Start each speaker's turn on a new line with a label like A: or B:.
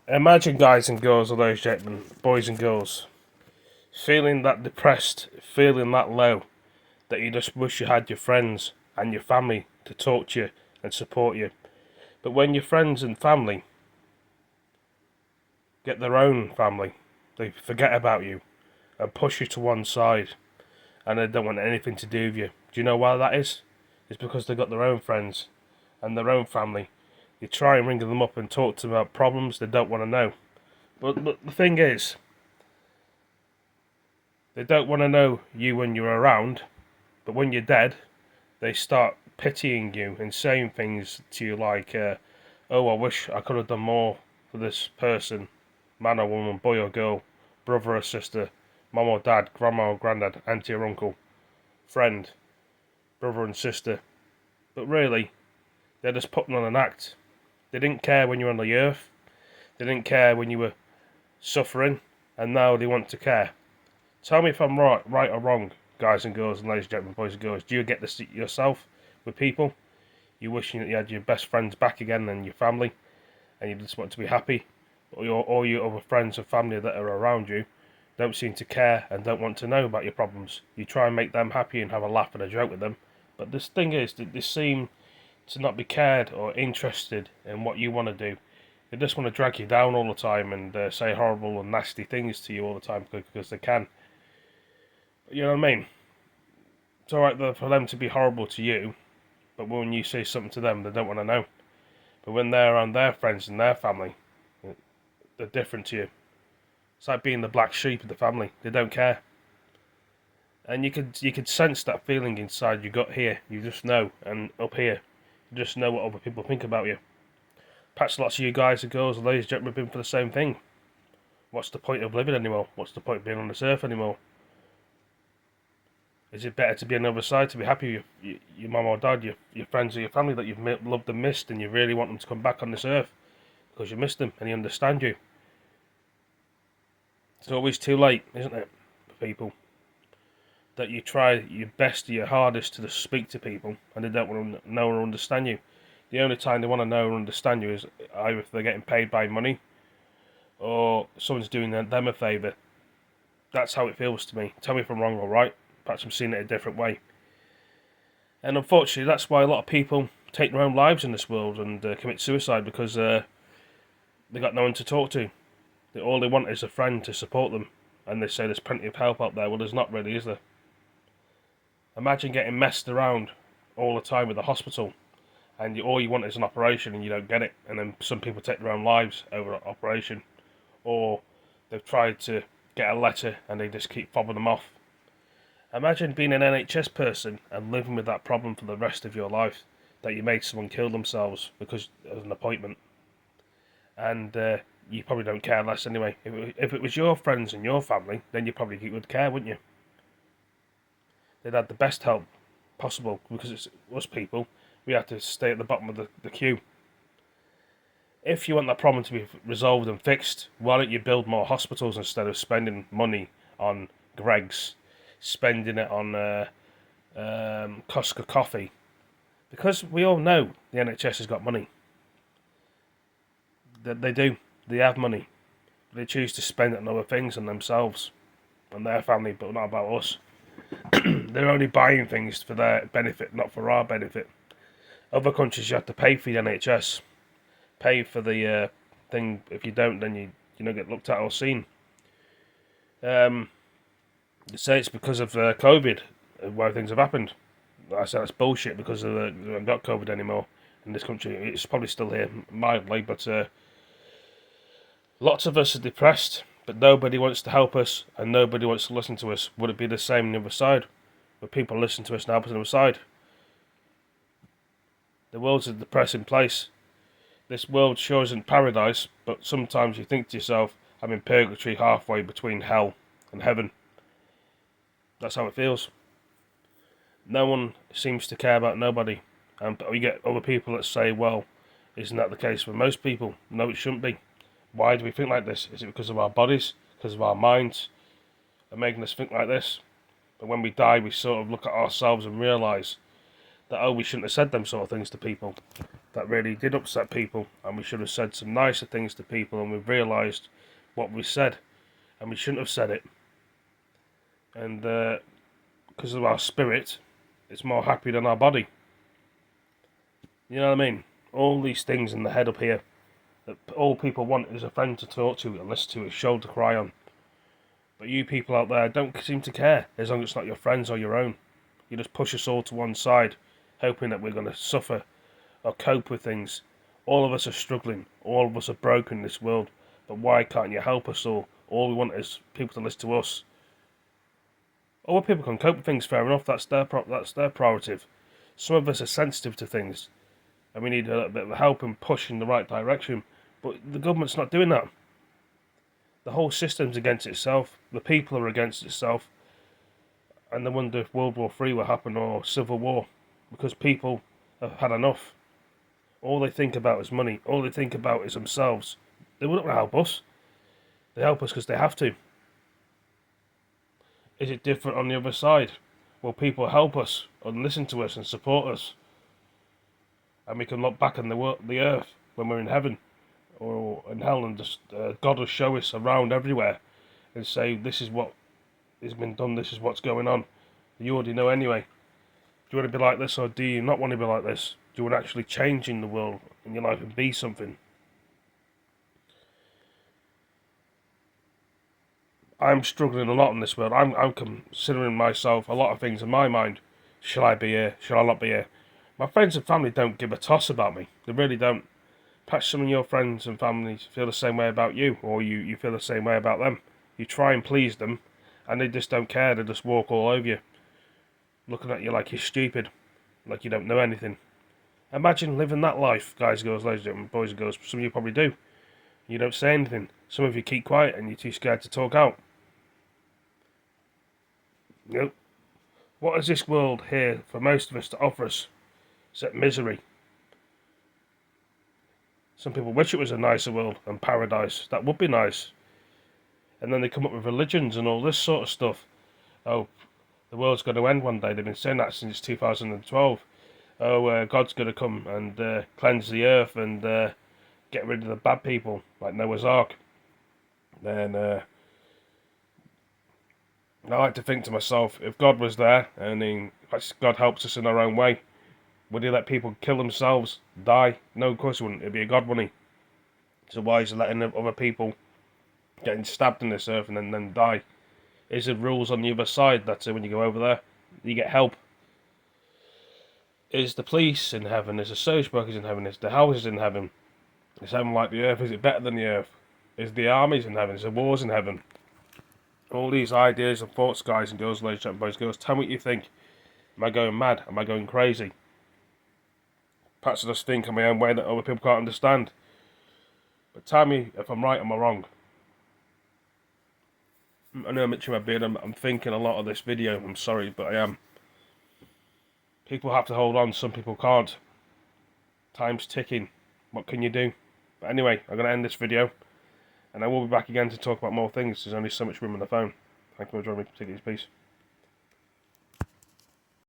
A: Imagine, guys and girls, or those gentlemen, boys and girls, feeling that depressed, feeling that low, that you just wish you had your friends and your family to talk to you and support you. But when your friends and family get their own family, they forget about you and push you to one side and they don't want anything to do with you. Do you know why that is? It's because they've got their own friends and their own family. You try and ring them up and talk to them about problems they don't want to know. But the thing is, they don't want to know you when you're around, but when you're dead, they start pitying you and saying things to you like, oh, I wish I could have done more for this person, man or woman, boy or girl, brother or sister, mum or dad, grandma or granddad, auntie or uncle, friend, brother and sister. But really, they're just putting on an act. They didn't care when you were on the earth, they didn't care when you were suffering, and now they want to care. Tell me if I'm right or wrong, guys and girls, and ladies and gentlemen, boys and girls. Do you get this yourself with people? You wishing that you had your best friends back again and your family, and you just want to be happy. Or all your other friends and family that are around you don't seem to care and don't want to know about your problems. You try and make them happy and have a laugh and a joke with them. But this thing is that they seem to not be cared or interested in what you want to do. They just want to drag you down all the time and say horrible and nasty things to you all the time because they can. You know what I mean? It's alright for them to be horrible to you, but when you say something to them, they don't want to know. But when they're around their friends and their family, they're different to you. It's like being the black sheep of the family. They don't care. And you could sense that feeling inside your gut here. You just know, and up here, you just know what other people think about you. Perhaps lots of you guys and girls and ladies and gentlemen have been for the same thing. What's the point of living anymore? What's the point of being on this earth anymore? Is it better to be on the other side, to be happy with your mum or dad, your friends or your family that you've loved and missed, and you really want them to come back on this earth because you missed them and they understand you? It's always too late, isn't it, for people? That you try your best or your hardest to just speak to people and they don't want to know or understand you. The only time they want to know or understand you is either if they're getting paid by money or someone's doing them a favour. That's how it feels to me. Tell me if I'm wrong or right. Perhaps I'm seeing it a different way. And unfortunately, that's why a lot of people take their own lives in this world and commit suicide because they got no one to talk to. All they want is a friend to support them. And they say there's plenty of help out there. Well, there's not really, is there? Imagine getting messed around all the time with the hospital and all you want is an operation and you don't get it. And then some people take their own lives over an operation. Or they've tried to get a letter and they just keep fobbing them off. Imagine being an NHS person and living with that problem for the rest of your life, that you made someone kill themselves because of an appointment. And you probably don't care less anyway. If it was your friends and your family, then you probably would care, wouldn't you? They'd had the best help possible because it's us people. We have to stay at the bottom of the queue. If you want that problem to be resolved and fixed, why don't you build more hospitals instead of spending money on Greggs, spending it on Costco coffee? Because we all know the NHS has got money. They do. They have money. They choose to spend it on other things and themselves and their family, but not about us. They're only buying things for their benefit, not for our benefit. Other countries, you have to pay for the NHS. Pay for the thing. If you don't, then you don't get looked at or seen. They say it's because of COVID why things have happened. I say that's bullshit because we haven't got COVID anymore in this country. It's probably still here mildly, but lots of us are depressed, but nobody wants to help us and nobody wants to listen to us. Would it be the same on the other side? Would people listen to us and help us on the other side? The world's a depressing place. This world sure isn't paradise, but sometimes you think to yourself, I'm in purgatory halfway between hell and heaven. That's how it feels. No one seems to care about nobody. And we get other people that say, well, isn't that the case for most people? No, it shouldn't be. Why do we think like this? Is it because of our bodies? Because of our minds? Are making us think like this? But when we die, we sort of look at ourselves and realise that, oh, we shouldn't have said them sort of things to people. that really did upset people, and we should have said some nicer things to people, and we've realised what we said, and we shouldn't have said it. And because of our spirit, it's more happy than our body. You know what I mean? All these things in the head up here, that all people want is a friend to talk to and listen to, a shoulder to cry on. But you people out there don't seem to care, as long as it's not your friends or your own. You just push us all to one side, hoping that we're going to suffer or cope with things. All of us are struggling. All of us are broken in this world. But why can't you help us all? All we want is people to listen to us. Other people can cope with things, fair enough. That's their prerogative. Some of us are sensitive to things, and we need a little bit of help and push in the right direction. But the government's not doing that. The whole system's against itself. The people are against itself. And they wonder if World War III will happen or Civil War, because people have had enough. All they think about is money. All they think about is themselves. They wouldn't help us. They help us because they have to. Is it different on the other side? Will people help us and listen to us and support us? And we can look back on the earth when we're in heaven or in hell, and just God will show us around everywhere and say, this is what has been done, this is what's going on. You already know anyway. Do you want to be like this, or do you not want to be like this? Do you want to actually change in the world in your life and be something? I'm struggling a lot in this world. I'm considering myself a lot of things in my mind. Shall I be here? Shall I not be here? My friends and family don't give a toss about me. They really don't. Perhaps some of your friends and family feel the same way about you, or you feel the same way about them. You try and please them, and they just don't care. They just walk all over you, looking at you like you're stupid, like you don't know anything. Imagine living that life, guys, girls, ladies and gentlemen, boys and girls. Some of you probably do. You don't say anything. Some of you keep quiet and you're too scared to talk out. Nope. What is this world here for most of us to offer us except misery? Some people wish it was a nicer world and paradise. That would be nice. And then they come up with religions and all this sort of stuff. Oh, the world's going to end one day. They've been saying that since 2012. Oh, God's going to come and cleanse the earth and get rid of the bad people, like Noah's Ark. Then I like to think to myself, if God was there and God helps us in our own way, would he let people kill themselves, die? No, of course he wouldn't. It'd be a God, wouldn't he? So why is he letting other people getting stabbed in this earth and then die? Is there rules on the other side that when you go over there, you get help? Is the police in heaven? Is the social workers in heaven? Is the houses in heaven? Is heaven like the earth? Is it better than the earth? Is the armies in heaven? Is the wars in heaven? All these ideas and thoughts, guys and girls, ladies and boys and girls, tell me what you think. Am I going mad? Am I going crazy? Perhaps I just think in my own way that other people can't understand. But tell me if I'm right or am I wrong. I know I'm itching my beard. I'm thinking a lot of this video. I'm sorry, but I am. People have to hold on. Some people can't. Time's ticking. What can you do? But anyway, I'm going to end this video. And I will be back again to talk about more things. There's only so much room on the phone. Thank you for joining me. Take it easy. Peace.